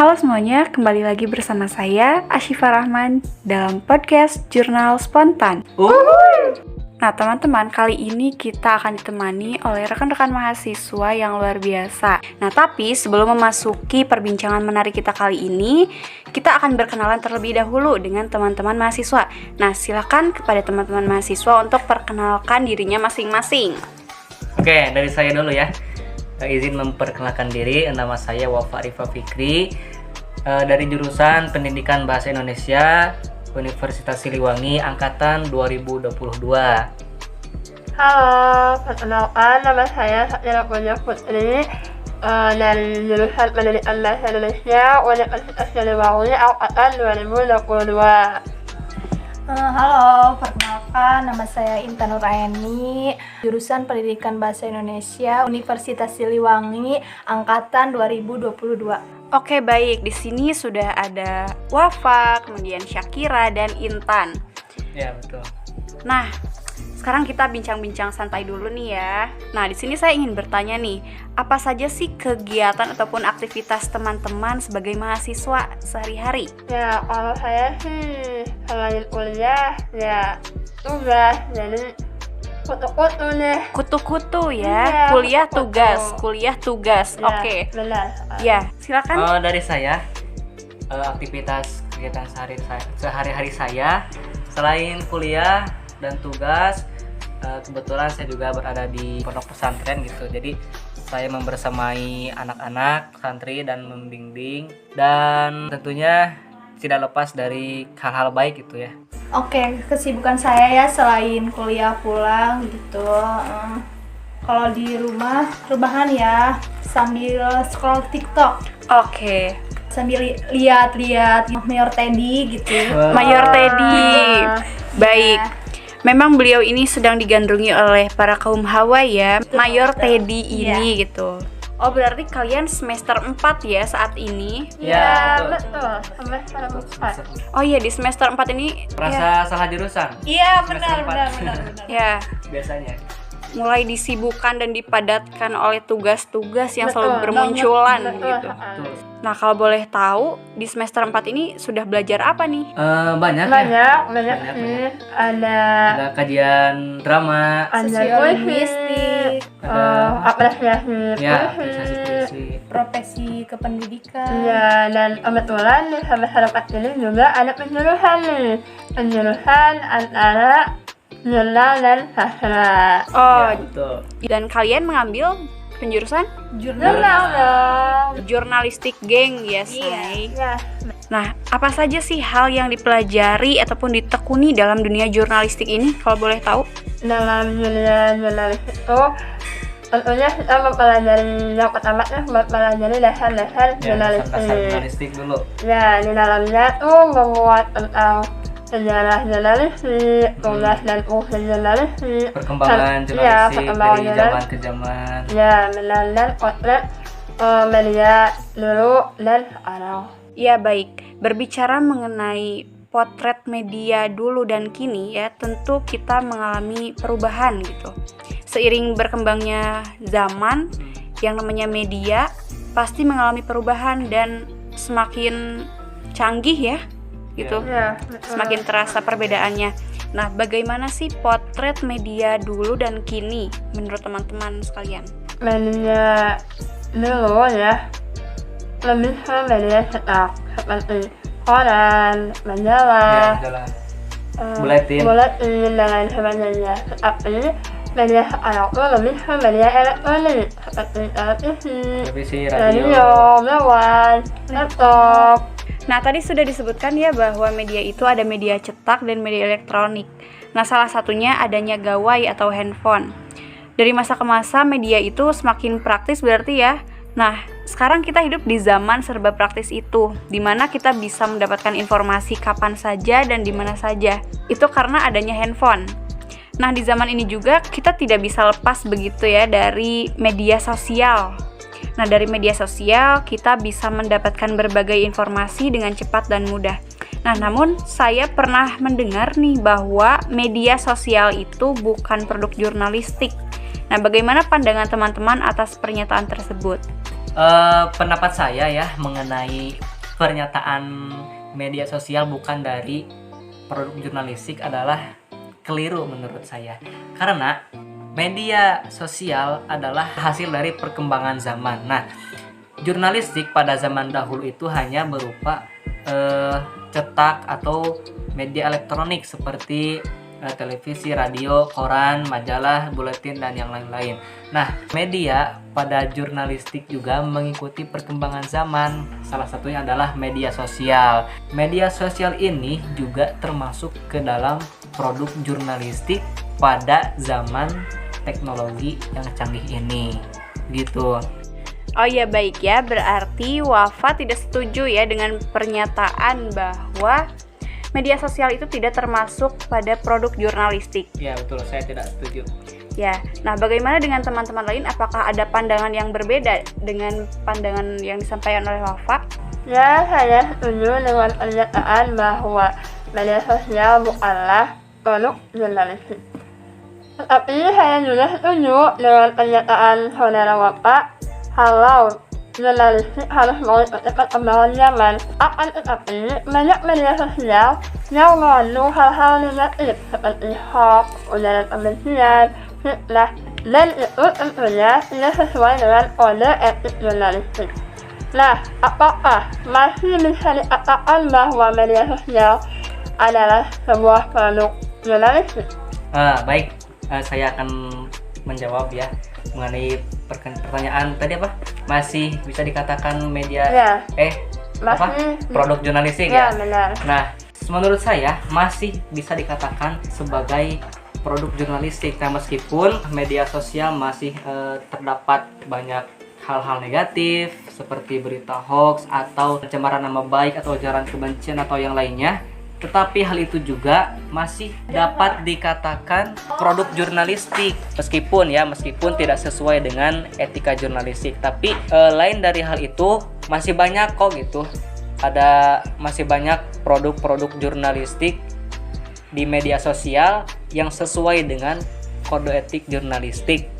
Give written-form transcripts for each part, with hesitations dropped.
Halo semuanya, kembali lagi bersama saya Asyifa Rahman dalam podcast Jurnal Spontan. Nah teman-teman, kali ini kita akan ditemani oleh rekan-rekan mahasiswa yang luar biasa. Nah tapi sebelum memasuki perbincangan menarik kita kali ini, kita akan berkenalan terlebih dahulu dengan teman-teman mahasiswa. Nah silakan kepada teman-teman mahasiswa untuk perkenalkan dirinya masing-masing. Oke, dari saya dulu ya. Izin memperkenalkan diri, nama saya Wafa Rifa Fikri, dari jurusan Pendidikan Bahasa Indonesia Universitas Siliwangi angkatan 2022. Halo, perkenalkan nama saya Satyana Punya Putri, dari jurusan Pendidikan Bahasa Indonesia Universitas Siliwangi angkatan 2022. Halo, perkenalkan nama saya Intan Nuraini, jurusan Pendidikan Bahasa Indonesia Universitas Siliwangi angkatan 2022. Oke baik, di sini sudah ada Wafa, kemudian Syakira dan Intan. Ya betul. Nah, sekarang kita bincang-bincang santai dulu nih ya. Nah, di sini saya ingin bertanya nih, apa saja sih kegiatan ataupun aktivitas teman-teman sebagai mahasiswa sehari-hari? Ya, kalau saya sih selain kuliah, ya tugas, jadi kutu-kutu nih. Kutu-kutu ya, Iya, kuliah kutu-kutu. tugas. Ya, Oke. benar. Ya, silakan. Dari saya, aktivitas kegiatan sehari-hari saya selain kuliah dan tugas, kebetulan saya juga berada di pondok pesantren gitu. Jadi saya membersamai anak-anak santri dan membimbing, dan tentunya tidak lepas dari hal-hal baik gitu ya. Oke, kesibukan saya ya selain kuliah pulang gitu. Kalau di rumah, rebahan ya sambil scroll TikTok, Oke. sambil lihat-lihat Mayor Teddy gitu. Wah. Mayor Teddy. Baik. Ya. Memang beliau ini sedang digandrungi oleh para kaum hawa ya, Mayor betul. Teddy ini gitu. Oh, berarti kalian semester 4 ya saat ini? Ya, betul. betul. Semester 4. Oh iya, di semester 4 ini Merasa salah jurusan Iya, Semester benar. empat. ya biasanya. mulai disibukkan dan dipadatkan oleh tugas-tugas yang Betul, selalu bermunculan betul. gitu. Betul. Nah, kalau boleh tahu, di semester 4 ini sudah belajar apa nih? Banyak ya. Banyak Banyak. sih. Ada Ada kajian drama, Sosiolinguistik, apresiasi ya, puisi. apresiasi puisi. profesi kependidikan. Ya, dan kebetulan di semester 4 ini juga ada penjurusan nih. Penjurusan antara jurnal dan sastra. Oh, Ya, betul. dan kalian mengambil penjurusan Jurnal dong. jurnalistik, geng, yes. Iya. Nay. Ya, Nah, apa saja sih hal yang dipelajari ataupun ditekuni dalam dunia jurnalistik ini, kalau boleh tahu? dalam dunia jurnalistik itu tentunya kita mempelajari yang pertama mempelajari dasar-dasar Ya, dasar jurnalistik. jurnalistik dulu. Ya, di dalamnya tuh menguat tentang sejarah jurnalistik, tugas dan fungsi jurnalistik, Perkembangan ya, jurnalistik perkembangan dari zaman ke zaman. ya, dan potret media dulu dan sekarang. Ya baik, berbicara mengenai potret media dulu dan kini ya, tentu kita mengalami perubahan gitu. Seiring berkembangnya zaman, yang namanya media pasti mengalami perubahan dan semakin canggih ya gitu. Ya, betul. Semakin terasa perbedaannya. Nah, bagaimana sih potret media dulu dan kini menurut teman-teman sekalian? Media dulu ya lebih ke media cetak seperti koran, Ya, majalah, jalan. eh, Buletin. buletin dan lain sebagainya. Tetapi media sekarang tuh lebih ke media elektronik seperti televisi, Televisi, radio, radio. mewah, laptop. Nah, tadi sudah disebutkan ya bahwa media itu ada media cetak dan media elektronik. Nah, salah satunya adanya gawai atau handphone. Dari masa ke masa media itu semakin praktis berarti ya. Nah, sekarang kita hidup di zaman serba praktis itu, di mana kita bisa mendapatkan informasi kapan saja dan di mana saja. Itu karena adanya handphone. Nah, di zaman ini juga kita tidak bisa lepas begitu ya dari media sosial. Nah, dari media sosial kita bisa mendapatkan berbagai informasi dengan cepat dan mudah. Nah, namun saya pernah mendengar nih bahwa media sosial itu bukan produk jurnalistik. Nah, bagaimana pandangan teman-teman atas pernyataan tersebut? Pendapat saya ya mengenai pernyataan media sosial bukan dari produk jurnalistik adalah keliru menurut saya. Karena media sosial adalah hasil dari perkembangan zaman. Nah, jurnalistik pada zaman dahulu itu hanya berupa cetak atau media elektronik seperti televisi, radio, koran, majalah, buletin, dan yang lain-lain. Nah, media pada jurnalistik juga mengikuti perkembangan zaman. Salah satunya adalah media sosial. Media sosial ini juga termasuk ke dalam produk jurnalistik pada zaman teknologi yang canggih ini. Gitu. Oh ya, baik ya, berarti Wafa tidak setuju ya dengan pernyataan bahwa media sosial itu tidak termasuk pada produk jurnalistik. Ya betul, saya tidak setuju. Ya, nah bagaimana dengan teman-teman lain? Apakah ada pandangan yang berbeda dengan pandangan yang disampaikan oleh Wafa? Ya, saya setuju dengan pernyataan bahwa media sosial bukanlah produk jurnalistik. Tetapi saya juga setuju dengan pernyataan saudara Wafa kalau jurnalistik harus mengikuti perkembangan zaman. Akan tetapi, banyak media sosial yang mengandung hal-hal negatif seperti hoax, ujaran kebencian, fitnah, dan itu tentunya tidak sesuai dengan kode etik jurnalistik. Nah, apakah masih bisa dikatakan bahwa media sosial adalah sebuah produk jurnalistik? Baik, saya akan menjawab ya mengenai pertanyaan tadi apa? Masih bisa dikatakan media produk jurnalistik ya? Benar. Nah, menurut saya masih bisa dikatakan sebagai produk jurnalistik. Nah, meskipun media sosial masih terdapat banyak hal-hal negatif seperti berita hoax atau pencemaran nama baik atau ujaran kebencian atau yang lainnya, tetapi hal itu juga masih dapat dikatakan produk jurnalistik meskipun tidak sesuai dengan etika jurnalistik. Tapi lain dari hal itu masih banyak kok gitu. Masih banyak produk-produk jurnalistik di media sosial yang sesuai dengan kode etik jurnalistik.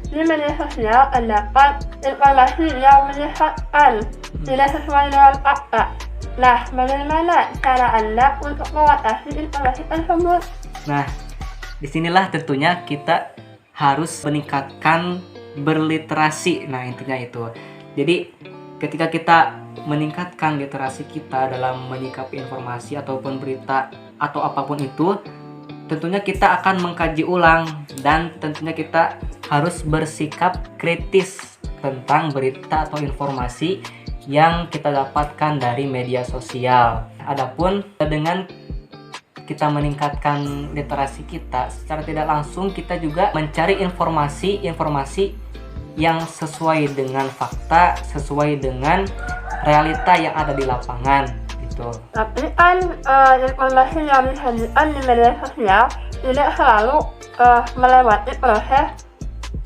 Di media sosial terdapat informasi yang menyesatkan, tidak sesuai dengan fakta. Nah, bagaimana cara Anda untuk mengatasi informasi tersebut? Nah, disinilah tentunya kita harus meningkatkan berliterasi. Nah, intinya itu. Jadi, ketika kita meningkatkan literasi kita dalam menyikapi informasi ataupun berita atau apapun itu, tentunya kita akan mengkaji ulang dan tentunya kita harus bersikap kritis tentang berita atau informasi yang kita dapatkan dari media sosial. Adapun dengan kita meningkatkan literasi kita, secara tidak langsung kita juga mencari informasi yang sesuai dengan fakta, sesuai dengan realita yang ada di lapangan gitu. Tapi kan informasi yang disajikan di media sosial tidak selalu melewati proses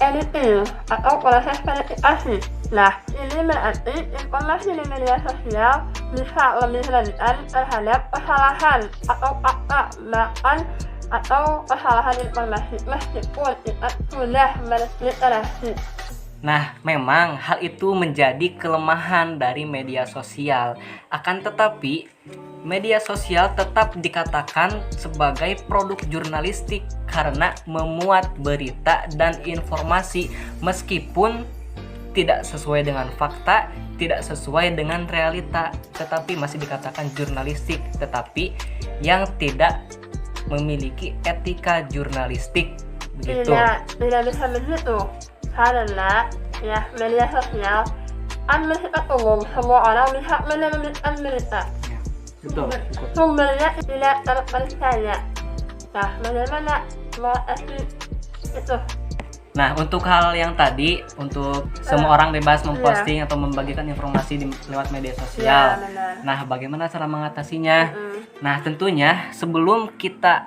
editing atau proses verifikasi. Nah, ini berarti informasi di media sosial bisa lebih rentan terhadap kesalahan atau fakta bahkan atau kesalahan informasi meskipun kita sudah berliterasi. Nah, memang hal itu menjadi kelemahan dari media sosial. Akan tetapi, media sosial tetap dikatakan sebagai produk jurnalistik karena memuat berita dan informasi meskipun tidak sesuai dengan fakta, tidak sesuai dengan realita, tetapi masih dikatakan jurnalistik, tetapi yang tidak memiliki etika jurnalistik begitu. Tidak bisa begitu. Karena ya media sosial kan bersifat umum, semua orang bisa menerbitkan berita. Betul. Sumbernya tidak terpercaya. Nah, bagaimana mengatasi itu? Nah, untuk hal yang tadi, untuk semua orang bebas memposting atau membagikan informasi lewat media sosial. Nah, bagaimana cara mengatasinya? Nah, tentunya sebelum kita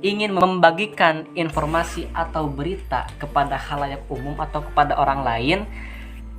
ingin membagikan informasi atau berita kepada khalayak umum atau kepada orang lain,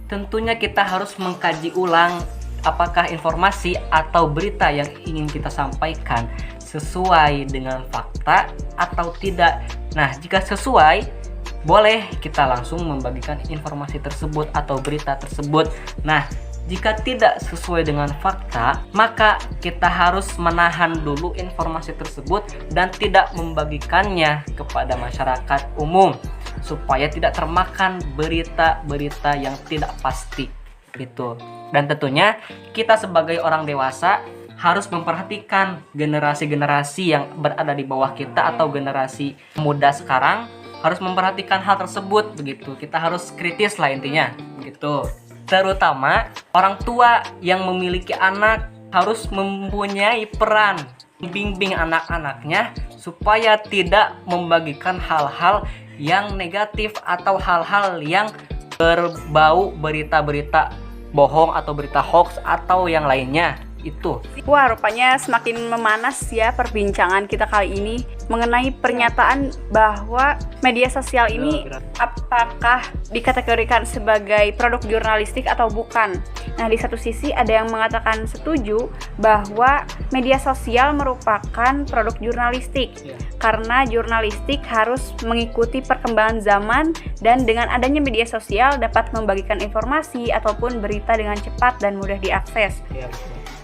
tentunya kita harus mengkaji ulang apakah informasi atau berita yang ingin kita sampaikan sesuai dengan fakta atau tidak. Nah, jika sesuai, boleh kita langsung membagikan informasi tersebut atau berita tersebut. Nah, Jika tidak sesuai dengan fakta, maka kita harus menahan dulu informasi tersebut dan tidak membagikannya kepada masyarakat umum supaya tidak termakan berita-berita yang tidak pasti gitu. Dan tentunya kita sebagai orang dewasa harus memperhatikan generasi-generasi yang berada di bawah kita atau generasi muda sekarang, harus memperhatikan hal tersebut begitu. Kita harus kritis lah intinya begitu. Terutama orang tua yang memiliki anak harus mempunyai peran membimbing anak-anaknya supaya tidak membagikan hal-hal yang negatif atau hal-hal yang berbau berita-berita bohong atau berita hoax atau yang lainnya itu. Wah, rupanya semakin memanas ya perbincangan kita kali ini mengenai pernyataan bahwa media sosial ini apakah dikategorikan sebagai produk jurnalistik atau bukan. Nah, di satu sisi ada yang mengatakan setuju bahwa media sosial merupakan produk jurnalistik karena jurnalistik harus mengikuti perkembangan zaman dan dengan adanya media sosial dapat membagikan informasi ataupun berita dengan cepat dan mudah diakses.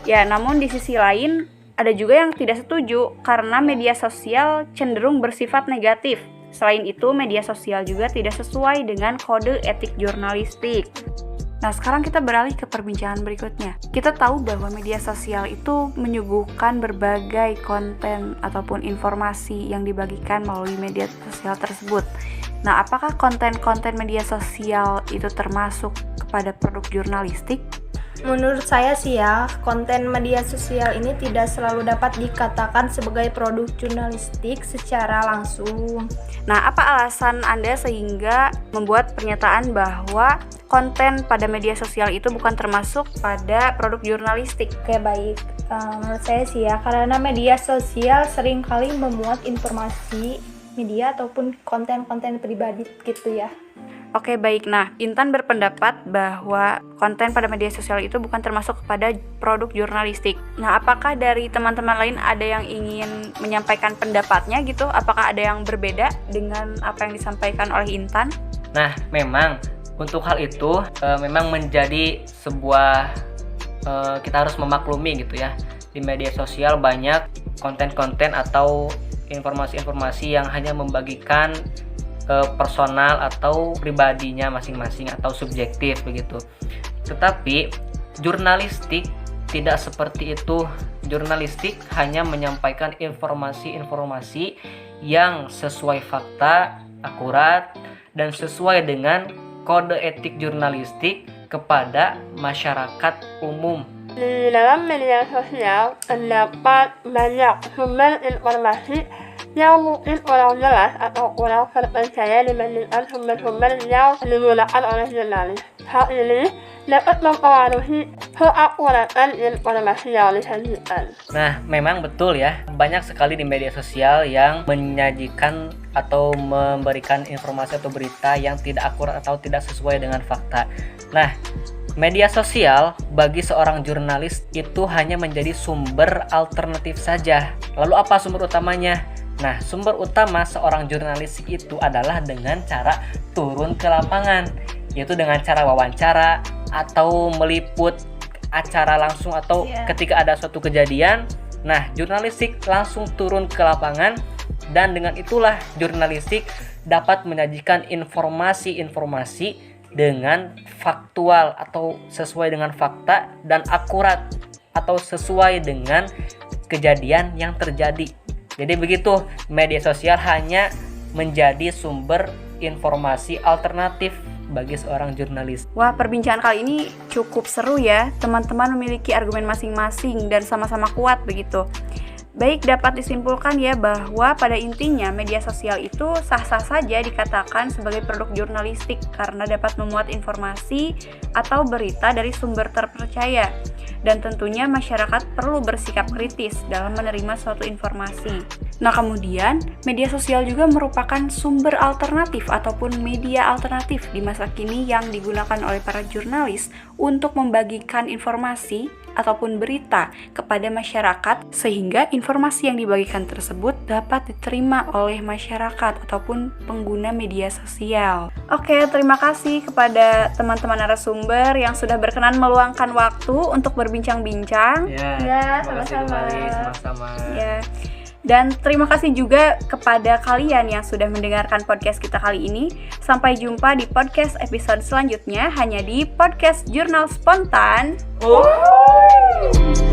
Ya, namun di sisi lain ada juga yang tidak setuju karena media sosial cenderung bersifat negatif. Selain itu, media sosial juga tidak sesuai dengan kode etik jurnalistik. Nah, sekarang kita beralih ke perbincangan berikutnya. Kita tahu bahwa media sosial itu menyuguhkan berbagai konten ataupun informasi yang dibagikan melalui media sosial tersebut. Nah, apakah konten-konten media sosial itu termasuk kepada produk jurnalistik? Menurut saya sih ya, konten media sosial ini tidak selalu dapat dikatakan sebagai produk jurnalistik secara langsung. Nah, apa alasan Anda sehingga membuat pernyataan bahwa konten pada media sosial itu bukan termasuk pada produk jurnalistik? Oke, baik. Menurut saya sih ya, karena media sosial seringkali memuat informasi media ataupun konten-konten pribadi gitu ya. Oke, baik. Nah, Intan berpendapat bahwa konten pada media sosial itu bukan termasuk kepada produk jurnalistik. Nah, apakah dari teman-teman lain ada yang ingin menyampaikan pendapatnya gitu? Apakah ada yang berbeda dengan apa yang disampaikan oleh Intan? Nah, memang untuk hal itu memang menjadi sebuah kita harus memaklumi gitu ya. Di media sosial banyak konten-konten atau informasi-informasi yang hanya membagikan personal atau pribadinya masing-masing atau subjektif begitu. Tetapi jurnalistik tidak seperti itu. Jurnalistik hanya menyampaikan informasi-informasi yang sesuai fakta, akurat, dan sesuai dengan kode etik jurnalistik kepada masyarakat umum. Di dalam media sosial terdapat banyak sumber informasi yang mungkin kurang jelas atau kurang terpercaya dibandingkan sumber-sumber yang digunakan oleh jurnalis. Hal ini dapat mempengaruhi keakuratan informasi yang disajikan. Nah, memang betul ya, banyak sekali di media sosial yang menyajikan atau memberikan informasi atau berita yang tidak akurat atau tidak sesuai dengan fakta. Nah, media sosial bagi seorang jurnalis itu hanya menjadi sumber alternatif saja. Lalu apa sumber utamanya? Nah, sumber utama seorang jurnalis itu adalah dengan cara turun ke lapangan, yaitu dengan cara wawancara atau meliput acara langsung atau ketika ada suatu kejadian. Nah, jurnalistik langsung turun ke lapangan dan dengan itulah jurnalistik dapat menyajikan informasi-informasi dengan faktual atau sesuai dengan fakta dan akurat atau sesuai dengan kejadian yang terjadi. Jadi begitu, media sosial hanya menjadi sumber informasi alternatif bagi seorang jurnalis. Wah, perbincangan kali ini cukup seru ya. Teman-teman memiliki argumen masing-masing dan sama-sama kuat begitu. Baik, dapat disimpulkan ya bahwa pada intinya media sosial itu sah-sah saja dikatakan sebagai produk jurnalistik karena dapat memuat informasi atau berita dari sumber terpercaya. Dan tentunya masyarakat perlu bersikap kritis dalam menerima suatu informasi. Nah, kemudian media sosial juga merupakan sumber alternatif ataupun media alternatif di masa kini yang digunakan oleh para jurnalis untuk membagikan informasi ataupun berita kepada masyarakat sehingga informasi yang dibagikan tersebut dapat diterima oleh masyarakat ataupun pengguna media sosial. Oke, terima kasih kepada teman-teman narasumber yang sudah berkenan meluangkan waktu untuk berbincang-bincang. Ya, terima kasih sama-sama. kembali, sama-sama. Ya. Dan terima kasih juga kepada kalian yang sudah mendengarkan podcast kita kali ini. Sampai jumpa di podcast episode selanjutnya hanya di Podcast Jurnal Spontan. Oh.